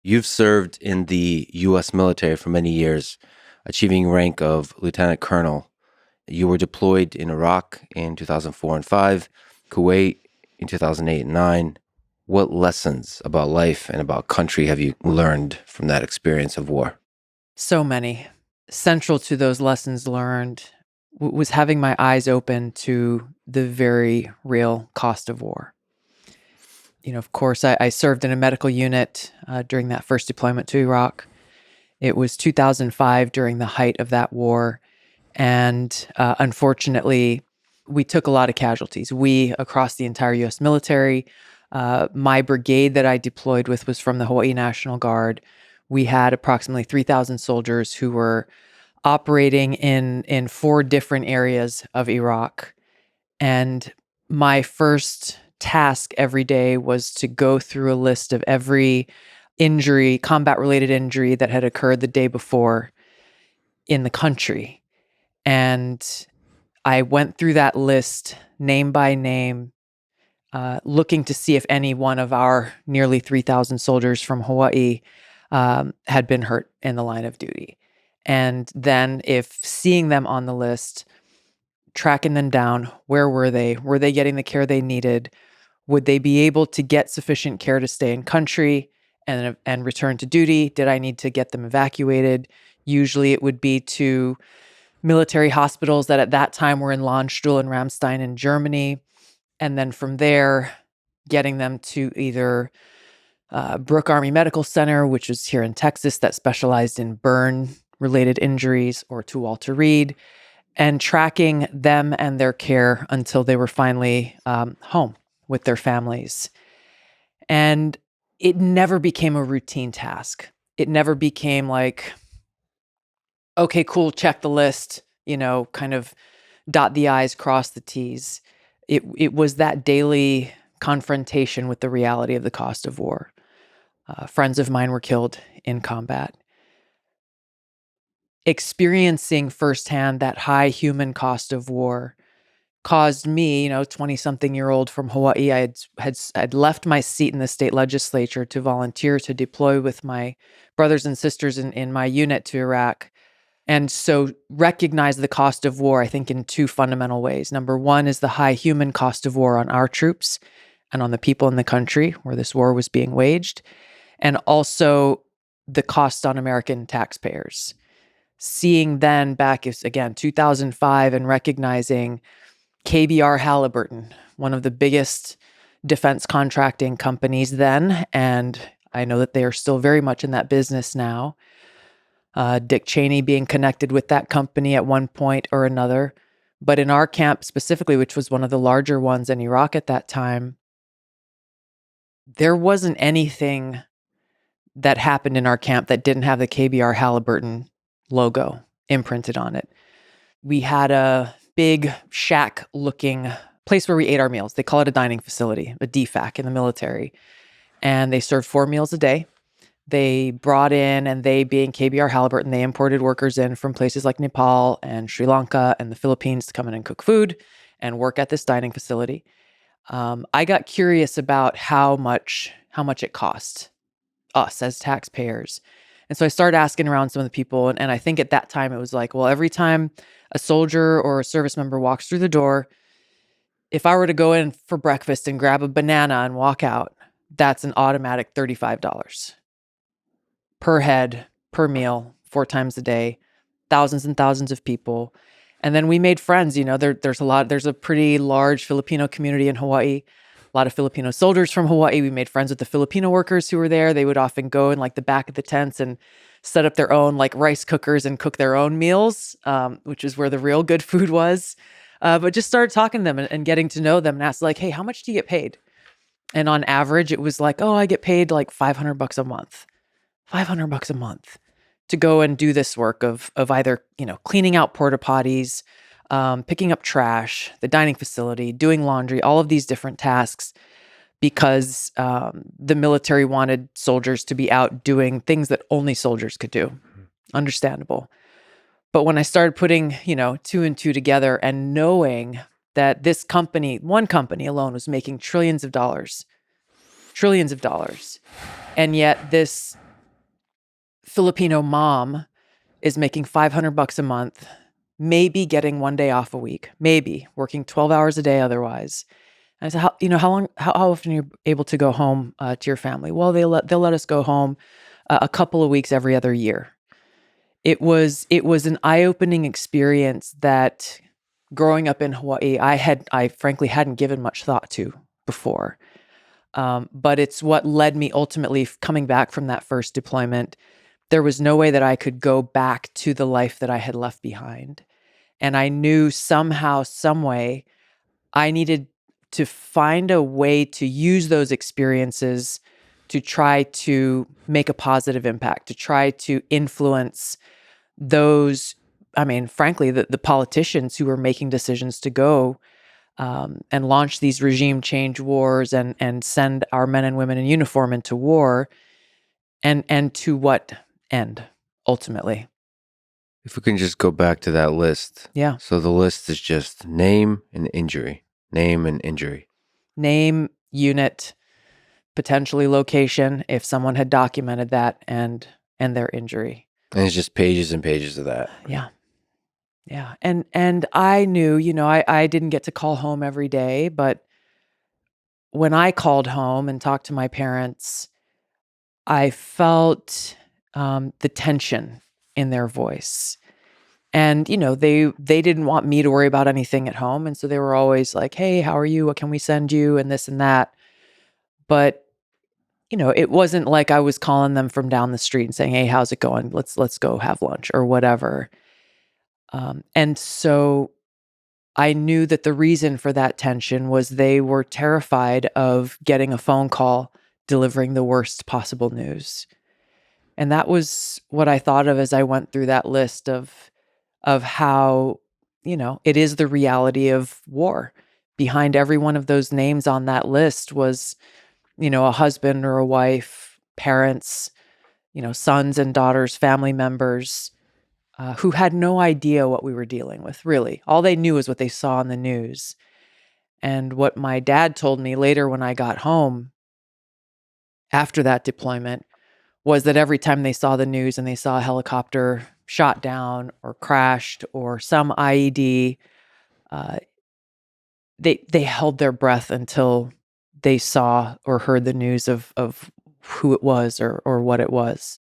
You've served in the U.S. military for many years, achieving rank of lieutenant colonel. You were deployed in Iraq in 2004 and 5, Kuwait in 2008 and 9. What lessons about life and about country have you learned from that experience of war? So many. Central to those lessons learned was having my eyes open to the very real cost of war. Of course, I served in a medical unit during that first deployment to Iraq. It was 2005 during the height of that war. And unfortunately, we took a lot of casualties. We, across the entire U.S. military, my brigade that I deployed with was from the Hawaii National Guard. We had approximately 3,000 soldiers who were operating in four different areas of Iraq. And my first task every day was to go through a list of every injury, combat related injury that had occurred the day before in the country. And I went through that list name by name, looking to see if any one of our nearly 3,000 soldiers from Hawaii had been hurt in the line of duty. And then, if seeing them on the list, tracking them down, where were they? Were they getting the care they needed? Would they be able to get sufficient care to stay in country and return to duty? Did I need to get them evacuated? Usually it would be to military hospitals that at that time were in Landstuhl and Ramstein in Germany. And then from there, getting them to either Brooke Army Medical Center, which is here in Texas, that specialized in burn-related injuries, or to Walter Reed, and tracking them and their care until they were finally home with their families. And it never became a routine task. It never became like, okay, cool, check the list, kind of dot the I's, cross the T's. It was that daily confrontation with the reality of the cost of war. Friends of mine were killed in combat. Experiencing firsthand that high human cost of war caused me, 20-something-year-old from Hawaii, I'd left my seat in the state legislature to volunteer to deploy with my brothers and sisters in my unit to Iraq. And so recognize the cost of war, I think, in two fundamental ways. Number one is the high human cost of war on our troops and on the people in the country where this war was being waged, and also the cost on American taxpayers. Seeing then back, again, 2005, and recognizing KBR Halliburton, one of the biggest defense contracting companies then, and I know that they are still very much in that business now. Dick Cheney being connected with that company at one point or another. But in our camp specifically, which was one of the larger ones in Iraq at that time, there wasn't anything that happened in our camp that didn't have the KBR Halliburton logo imprinted on it. We had a big shack-looking place where we ate our meals. They call it a dining facility, a DFAC in the military. And they served 4 meals a day. They brought in, and they being KBR Halliburton, they imported workers in from places like Nepal and Sri Lanka and the Philippines to come in and cook food and work at this dining facility. I got curious about how much it cost us as taxpayers. And so I started asking around some of the people, and I think at that time it was like, well, every time a soldier or a service member walks through the door, if I were to go in for breakfast and grab a banana and walk out, that's an automatic $35 per head, per meal, 4 times a day, thousands and thousands of people. And then we made friends. There's a pretty large Filipino community in Hawaii, a lot of Filipino soldiers from Hawaii. We made friends with the Filipino workers who were there. They would often go in like the back of the tents and set up their own like rice cookers and cook their own meals, which is where the real good food was. But just started talking to them and getting to know them and asked like, hey, how much do you get paid? And on average, it was like, oh, I get paid like $500 a month. $500 a month to go and do this work of either, cleaning out porta potties, picking up trash, the dining facility, doing laundry, all of these different tasks, because the military wanted soldiers to be out doing things that only soldiers could do. Understandable. But when I started putting, 2 and 2 together and knowing that this company, one company alone, was making trillions of dollars, and yet this Filipino mom is making $500 a month, maybe getting 1 day off a week, maybe working 12 hours a day otherwise. And I said, how often are you able to go home to your family? Well, they'll let us go home a couple of weeks every other year. It was an eye-opening experience that growing up in Hawaii, I frankly hadn't given much thought to before. But it's what led me ultimately coming back from that first deployment. There was no way that I could go back to the life that I had left behind. And I knew somehow, some way, I needed to find a way to use those experiences to try to make a positive impact, to try to influence those, I mean, frankly, the politicians who were making decisions to go and launch these regime change wars and send our men and women in uniform into war, and to what end ultimately? If we can just go back to that list. Yeah. So the list is just name and injury, name and injury. Name, unit, potentially location, if someone had documented that, and their injury. And it's just pages and pages of that. Yeah. Yeah. And I knew, I didn't get to call home every day, but when I called home and talked to my parents, I felt the tension in their voice. And, they didn't want me to worry about anything at home. And so they were always like, hey, how are you? What can we send you? And this and that. But, it wasn't like I was calling them from down the street and saying, hey, how's it going? Let's go have lunch or whatever. And so I knew that the reason for that tension was they were terrified of getting a phone call delivering the worst possible news. And that was what I thought of as I went through that list of how, it is the reality of war. Behind every one of those names on that list was, a husband or a wife, parents, sons and daughters, family members, who had no idea what we were dealing with, really. All they knew is what they saw in the news. And what my dad told me later when I got home after that deployment was that every time they saw the news and they saw a helicopter shot down or crashed or some IED, they held their breath until they saw or heard the news of who it was or what it was.